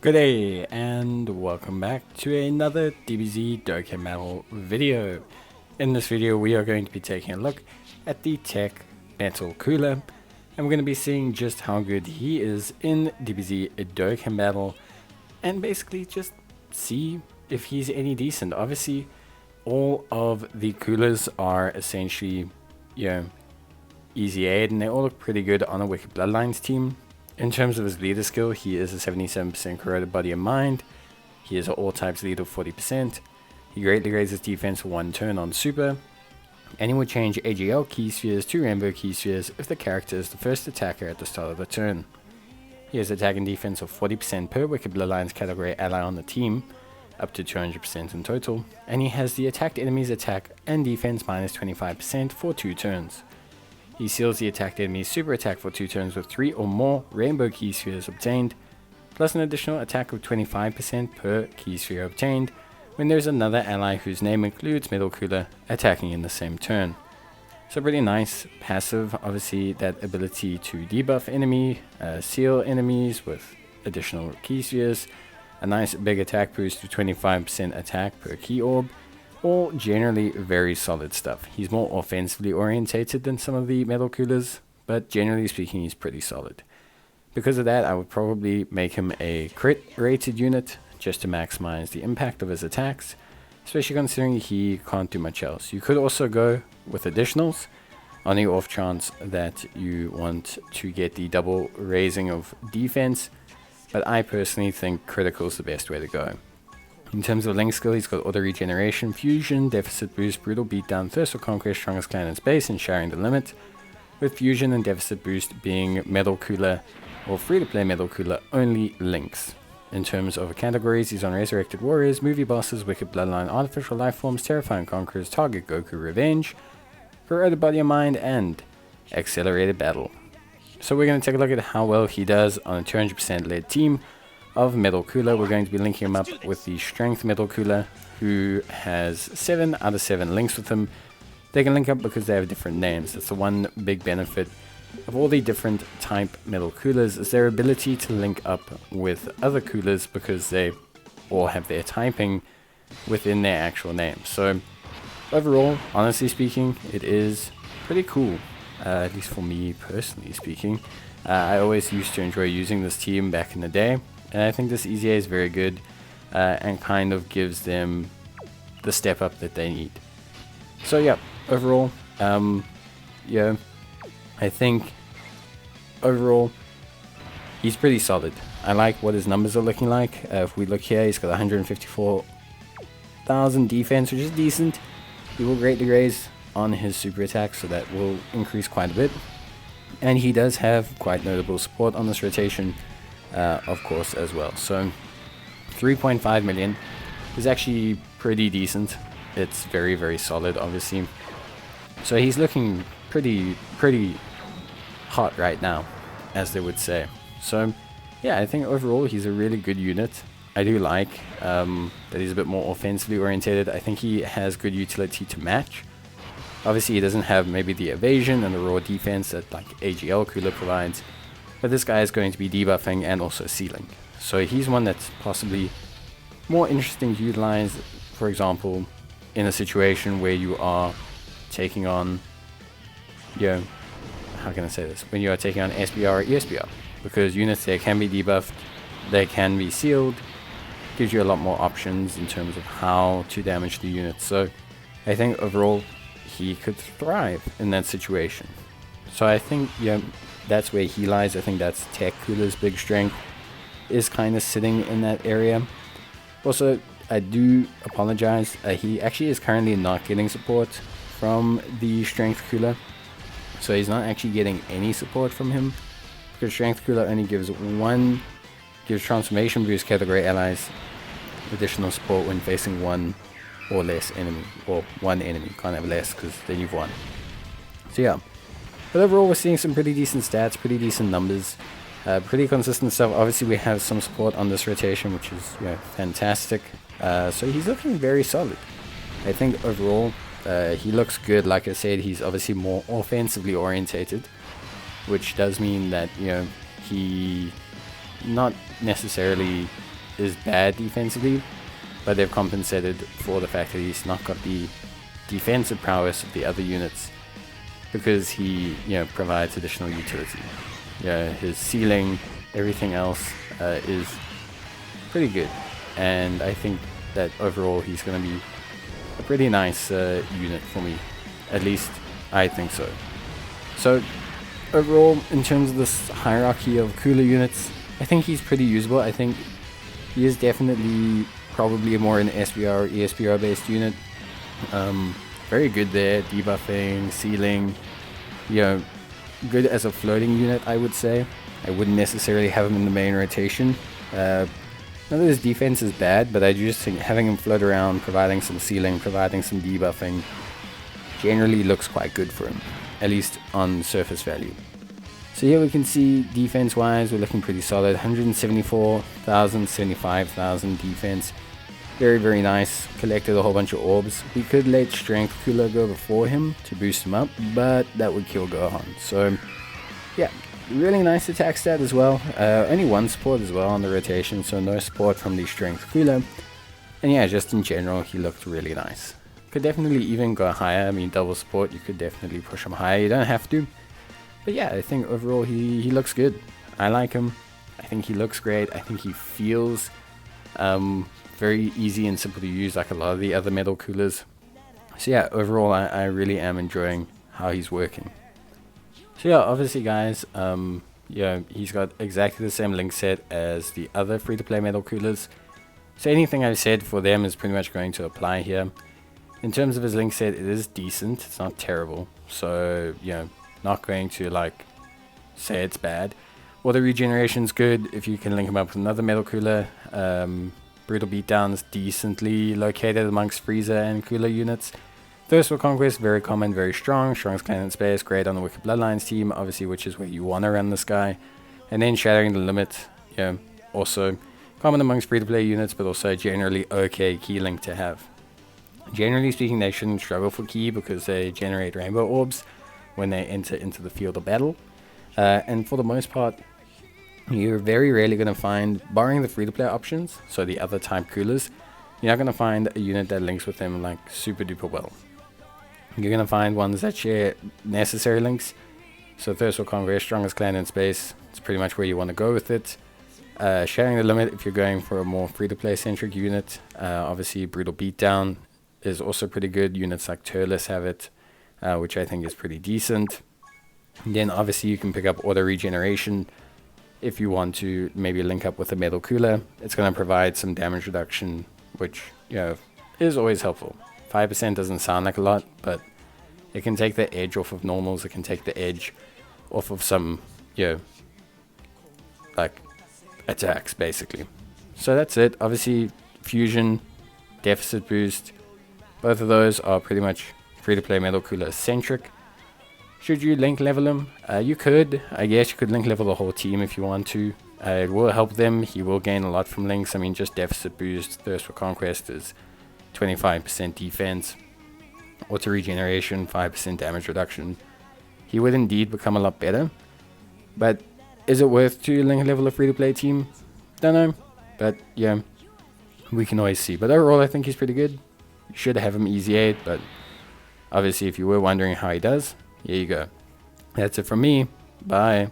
Good day and welcome back to another DBZ Dokkan Metal video. In this video we are going to be taking a look at the TEQ Metal Cooler, and we're going to be seeing just how good he is in DBZ Dokkan Metal and basically just see if he's any decent. Obviously all of the coolers are essentially, easy aid, and they all look pretty good on a Wicked Bloodlines team. In terms of his leader skill, he is a 77% corroded body and mind. He is an all types leader of 40%. He greatly raises defense for 1 turn on super. And he will change AGL key spheres to rainbow key spheres if the character is the first attacker at the start of the turn. He has attack and defense of 40% per Wicked Bloodlines category ally on the team, up to 200% in total. And he has the attacked enemy's attack and defense minus 25% for 2 turns. He seals the attacked enemy's super attack for 2 turns with 3 or more rainbow key spheres obtained, plus an additional attack of 25% per key sphere obtained when there's another ally whose name includes Metal Cooler attacking in the same turn. So pretty nice passive, obviously that ability to debuff enemy, seal enemies with additional key spheres, a nice big attack boost to 25% attack per key orb. All generally very solid stuff. He's more offensively orientated than some of the Metal Coolers, but generally speaking he's pretty solid. Because of that, I would probably make him a crit rated unit just to maximize the impact of his attacks, especially considering he can't do much else. You could also go with additionals on the off chance that you want to get the double raising of defense, but I personally think critical is the best way to go. In terms of link skill, he's got auto regeneration, fusion, deficit boost, brutal beatdown, thirst for conquest, strongest clan in space, and sharing the limit, with fusion and deficit boost being Metal Cooler or free to play Metal Cooler only links. In terms of categories, he's on Resurrected Warriors, Movie Bosses, Wicked Bloodline, Artificial Lifeforms, Terrifying Conquerors, Target Goku Revenge, Corroded Body and Mind, and Accelerated Battle. So we're going to take a look at how well he does on a 200% led team of Metal Cooler. We're going to be linking him up with the Strength Metal Cooler, who has 7 out of 7 links with him. They can link up because they have different names. That's the one big benefit of all the different type Metal Coolers, is their ability to link up with other coolers because they all have their typing within their actual name. So overall, honestly speaking, it is pretty cool, at least for me personally speaking. I always used to enjoy using this team back in the day, and I think this EZA is very good and kind of gives them the step up that they need. So yeah, overall, I think overall he's pretty solid. I like what his numbers are looking like. If we look here, he's got 154,000 defense, which is decent. He will greatly raise on his super attack, so that will increase quite a bit. And he does have quite notable support on this rotation, of course, as well. So 3.5 million is actually pretty decent. It's very, very solid, obviously. So he's looking pretty hot right now, as they would say. So yeah, I think overall he's a really good unit. I do like that he's a bit more offensively orientated. I think he has good utility to match. Obviously he doesn't have maybe the evasion and the raw defense that like AGL Cooler provides, but this guy is going to be debuffing and also sealing. So he's one that's possibly more interesting to utilize, for example, in a situation where you are taking on, how can I say this? When you are taking on SBR or ESBR, because units there can be debuffed, they can be sealed, gives you a lot more options in terms of how to damage the unit. So I think overall he could thrive in that situation. So I think that's where he lies. I think that's TEQ Cooler's big strength, is kind of sitting in that area. Also, I do apologize, he actually is currently not getting support from the Strength Cooler. So he's not actually getting any support from him, because Strength Cooler only gives transformation boost category allies additional support when facing 1 or less enemy, or 1 enemy. Can't have less because then you've won. So yeah, but overall we're seeing some pretty decent stats, pretty decent numbers, pretty consistent stuff. Obviously we have some support on this rotation, which is fantastic. So he's looking very solid. I think overall he looks good. Like I said, he's obviously more offensively orientated, which does mean that he not necessarily is bad defensively, but they've compensated for the fact that he's not got the defensive prowess of the other units, because he, provides additional utility. His ceiling, everything else is pretty good, and I think that overall he's going to be a pretty nice unit for me. At least I think so. So overall, in terms of this hierarchy of cooler units, I think he's pretty usable. I think he is definitely probably more an SBR or ESBR based unit. Very good there, debuffing, sealing, good as a floating unit, I would say. I wouldn't necessarily have him in the main rotation. None of his defense is bad, but I just think having him float around, providing some sealing, providing some debuffing, generally looks quite good for him, at least on surface value. So here we can see defense wise, we're looking pretty solid. 174,000, 75,000 defense. Very, very nice. Collected a whole bunch of orbs. We could let Strength Cooler go before him to boost him up, but that would kill Gohan. So yeah, really nice attack stat as well. Only one support as well on the rotation, so no support from the Strength Cooler. And yeah, just in general, he looked really nice. Could definitely even go higher. I mean, double support, you could definitely push him higher. You don't have to. But yeah, I think overall he looks good. I like him. I think he looks great. I think he feels very easy and simple to use, like a lot of the other metal coolers. So yeah, overall I really am enjoying how he's working. So yeah, obviously guys, he's got exactly the same link set as the other free-to-play metal coolers. So anything I've said for them is pretty much going to apply here. In terms of his link set, it is decent. It's not terrible. So, not going to say it's bad. Auto regeneration's good if you can link him up with another metal cooler. Brutal beatdown's decently located amongst Freezer and cooler units. Thirst for Conquest, very common, very strong. Strongest clan in space, great on the Wicked Bloodlines team, obviously, which is where you want to run this guy. And then Shattering the Limit, also common amongst free-to-play units, but also generally okay key link to have. Generally speaking, they shouldn't struggle for key because they generate rainbow orbs when they enter into the field of battle. And for the most part, you're very rarely going to find, barring the free-to-play options, so the other type coolers, you're not going to find a unit that links with them super duper well. You're going to find ones that share necessary links. So Thirst for Conquest, strongest clan in space, it's pretty much where you want to go with it. Sharing the Limit if you're going for a more free-to-play centric unit. Obviously Brutal Beatdown is also pretty good. Units like Turles have it, which I think is pretty decent. And then obviously you can pick up Auto Regeneration if you want to maybe link up with a metal cooler. It's going to provide some damage reduction, which is always helpful. 5% doesn't sound like a lot, but it can take the edge off of normals. It can take the edge off of some attacks basically. So that's it. Obviously fusion, deficit boost, both of those are pretty much free to play metal cooler centric. Should you link level him? You could. I guess you could link level the whole team if you want to. It will help them. He will gain a lot from links. I mean, just deficit boost, Thirst for Conquest is 25% defense. Auto regeneration, 5% damage reduction. He would indeed become a lot better. But is it worth to link level a free-to-play team? Don't know. But yeah, we can always see. But overall, I think he's pretty good. You should have him easy 8, but obviously if you were wondering how he does, here you go. That's it from me. Bye.